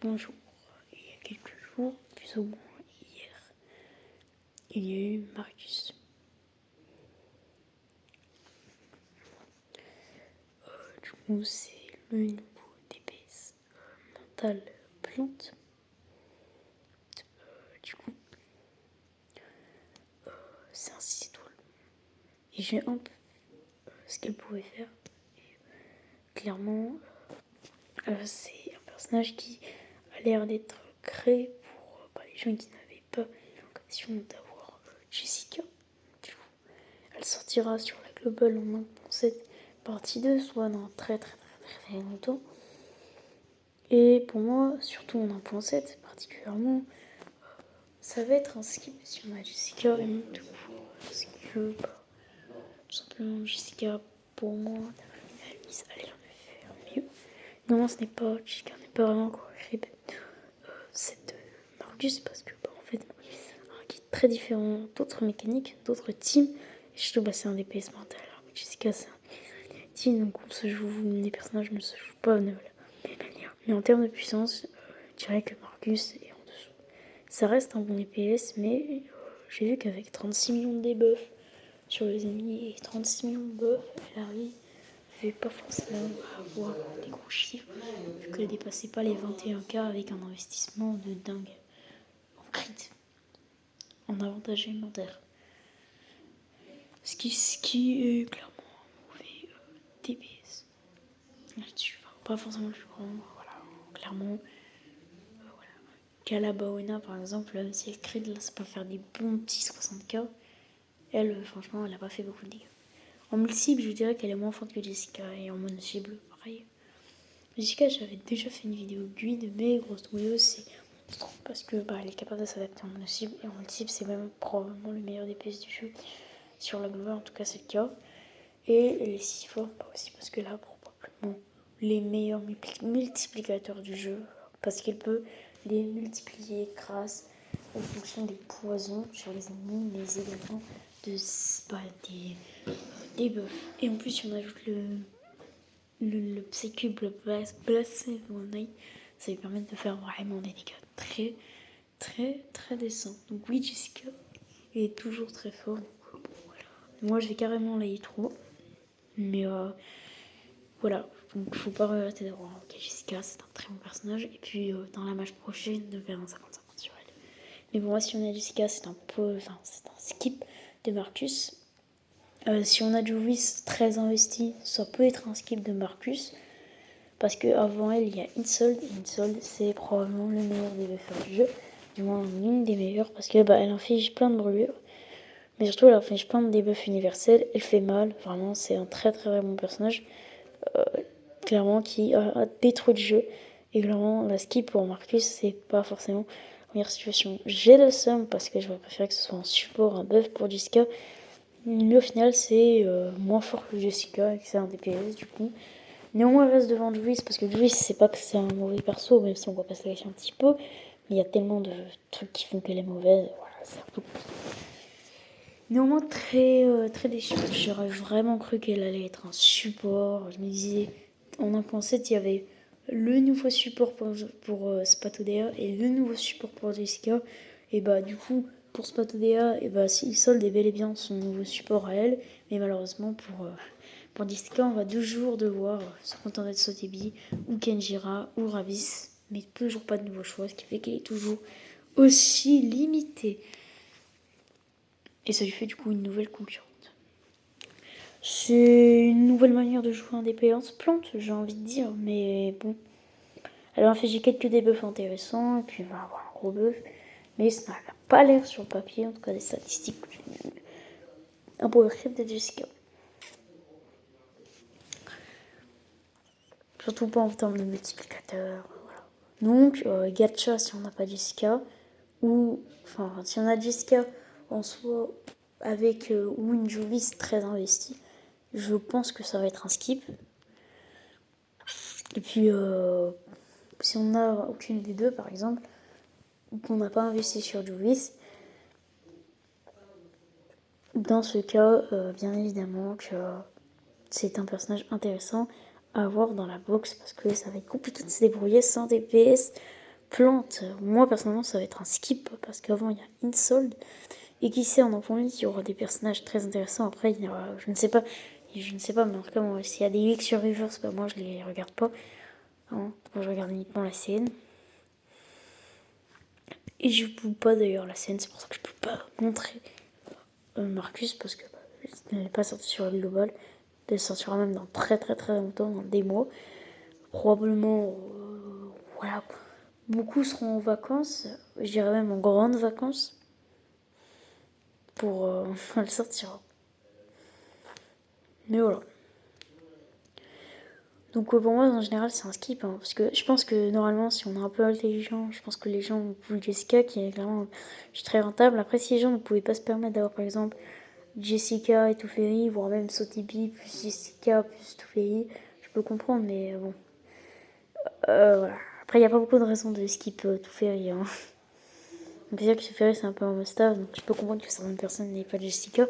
bonjour. Il y a quelques jours, plus ou moins hier, il y a eu Marcus. Du coup, c'est le nouveau DPS mental plante. Du coup, c'est un 6 étoiles. Et j'ai un peu ce qu'elle pouvait faire. Et, clairement, c'est un personnage qui a l'air d'être créé pour les gens qui n'avaient pas l'occasion d'avoir Jessica. Du coup, elle sortira sur la Global en 1.7 partie 2, soit dans très longtemps. Et pour moi, surtout en 1.7 particulièrement, ça va être un skip si on a Jessica et non tout. Parce que, tout simplement, Jessica, pour moi, Alice allait en faire mieux. Non, ce n'est pas, Jessica n'est pas vraiment correct. Cette Marcus, parce que, en fait, un kit très différent d'autres mécaniques, d'autres teams. Et je trouve c'est un DPS mental. Alors que Jessica, c'est un team, donc on se joue, les personnages ne se jouent pas de la même manière. Mais en termes de puissance, je dirais que Marcus est en dessous. Ça reste un bon DPS, mais j'ai vu qu'avec 36 millions de debuffs sur les ennemis et 36 millions de buffs, elle arrive pas forcément à avoir des gros chiffres, vu qu'elle dépassait pas les 21K avec un investissement de dingue en crit, en avantage alimentaire. Ce qui est clairement un mauvais DPS là-dessus. Enfin, pas forcément le plus grand, voilà, clairement. Calabaona par exemple, si elle crit, là ça peut faire des bons petits 60K. Elle, franchement, elle a pas fait beaucoup de dégâts. En multi-cible, je dirais qu'elle est moins forte que Jessica, et en mono-cible, pareil. Jessica, j'avais déjà fait une vidéo guide, mais grosso modo, c'est parce que elle est capable de s'adapter en mono-cible, et en multi-cible, c'est même probablement le meilleur DPS du jeu. Sur la globale, en tout cas, c'est le cas. Et les 6 forts, aussi, parce que là, probablement les meilleurs multiplicateurs du jeu, parce qu'elle peut les multiplier grâce en fonction des poisons sur les ennemis, mais également des buffs. Et en plus, si on ajoute le psycube, le blessé One Eye, ça lui permet de faire vraiment des dégâts très décents. Donc oui, Jessica est toujours très fort. Moi, je vais carrément la trop. Mais voilà, donc faut pas regretter d'avoir invoqué Jessica, c'est un très bon personnage. Et puis dans la match prochaine, de faire un 50-50 sur elle. Mais bon, moi, si on a Jessica, c'est un skip de Marcus. Si on a Juvis très investi, ça peut être un skip de Marcus. Parce qu'avant elle, il y a Insold. Insold, c'est probablement le meilleur des buffers du jeu. Du moins, l'une des meilleures. Parce que elle inflige plein de brûlures. Mais surtout, elle inflige plein de debuffs universels. Elle fait mal. Vraiment, c'est un très bon personnage. Clairement, qui a détruit le jeu. Et clairement, la skip pour Marcus, c'est pas forcément la meilleure situation. J'ai le seum parce que j'aurais préféré que ce soit un support, un buff pour Jessica. Mais au final, c'est moins fort que Jessica et que c'est un DPS du coup. Néanmoins, elle reste devant Juice parce que Juice, c'est pas que c'est un mauvais perso, même si on va pas se la cacher un petit peu. Mais il y a tellement de trucs qui font qu'elle est mauvaise. Voilà, c'est un peu compliqué. Néanmoins, très déçue. J'aurais vraiment cru qu'elle allait être un support. Je me disais, en 1.7, il y avait le nouveau support pour Spatodea et le nouveau support pour Jessica. Et du coup, pour Spatodea, Isolde est bel et bien son nouveau support à elle. Mais malheureusement, pour Jessica, on va toujours devoir se contenter de Sotebi, ou Kenjira, ou Ravis. Mais toujours pas de nouveau choix, ce qui fait qu'elle est toujours aussi limitée. Et ça lui fait du coup une nouvelle concurrente. C'est une nouvelle manière de jouer un DPS plante, j'ai envie de dire, mais bon. Elle a infligé quelques debuffs intéressants, et puis va avoir un gros buff. Mais ça n'a pas l'air sur le papier, en tout cas des statistiques. Un power creep de Jessica. Surtout pas en termes de multiplicateur. Voilà. Donc, gacha si on n'a pas Jessica. Ou, enfin, si on a Jessica en soi, avec ou une Juvis très investie, je pense que ça va être un skip. Et puis, si on n'a aucune des deux, par exemple, ou qu'on n'a pas investi sur Juvis, dans ce cas, bien évidemment que c'est un personnage intéressant à avoir dans la box parce que ça va être compliqué de se débrouiller sans DPS plante. Moi personnellement ça va être un skip parce qu'avant il y a Insold et qui sait en Enfant il y aura des personnages très intéressants. Après il y aura, je ne sais pas mais en tout cas moi, s'il y a des leaks sur Reverse, bah, moi je les regarde pas, hein. Moi je regarde uniquement la scène et je joue pas d'ailleurs la scène, c'est pour ça que je peux pas montrer Marcus parce que elle n'est pas sortie sur le global. Elle sortira même dans très longtemps, dans des mois. Probablement, voilà. Beaucoup seront en vacances, je dirais même en grandes vacances, pour elle sortira. Mais voilà. Donc pour moi, en général, c'est un skip, hein, parce que je pense que normalement, si on est un peu intelligent, je pense que les gens ont vu Jessica, qui est clairement très rentable. Après, si les gens ne pouvaient pas se permettre d'avoir, par exemple, Jessica et Teferi, voire même Sotibi plus Jessica plus Teferi, je peux comprendre, mais bon. Voilà. Après, il n'y a pas beaucoup de raisons de skip Teferi, hein. Donc c'est sûr que Teferi, c'est un peu un must-have, donc je peux comprendre que certaines personnes n'aient pas de Jessica.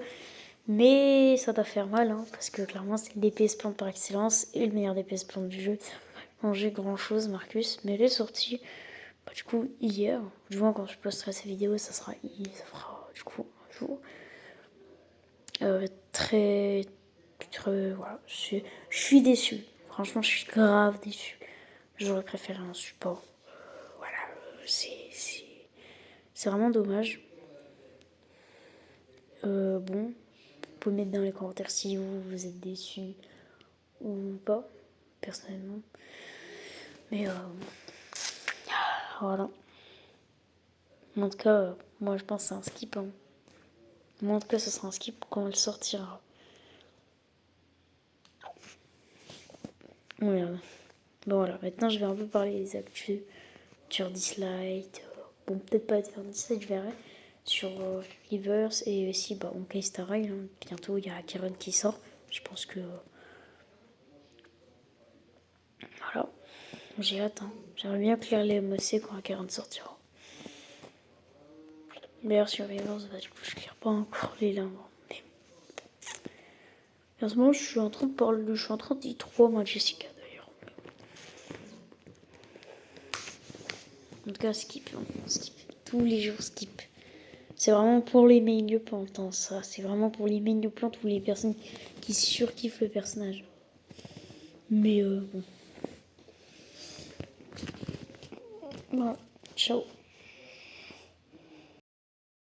Mais ça doit faire mal, hein, parce que clairement, c'est le DPS plante par excellence et le meilleur DPS plante du jeu. Manger grand chose, Marcus. Mais elle est sortie, bah, du coup, hier. Du moins, quand je posterai ces vidéos, ça fera, du coup, un jour. Très. Voilà. Je suis déçue. Franchement, je suis grave déçue. J'aurais préféré un support. Voilà. C'est vraiment dommage. Bon. Vous pouvez mettre dans les commentaires si vous êtes déçus ou pas, personnellement. Mais voilà. En tout cas, moi je pense que c'est un skip, hein. Moi en tout cas, ce sera un skip quand elle sortira. Voilà. Bon voilà, maintenant je vais un peu parler des actus sur Dislight. Bon, peut-être pas sur Dislight, je verrai. Sur Rivers et aussi on Case Star Rail, hein. Bientôt il y a Karen qui sort. Je pense que voilà. J'ai hâte, hein. J'aimerais bien clear les MOC quand Karen sortira. D'ailleurs sur Rivers, du coup je clear pas encore les limbres. Mais en ce moment je suis en train de parler, je suis en train d'y 3 moi Jessica d'ailleurs. En tout cas skip, hein. Skip. Tous les jours skip. C'est vraiment pour les main plantes, hein, ça. C'est vraiment pour les main plantes ou les personnes qui surkiffent le personnage. Mais bon. Voilà. Ciao.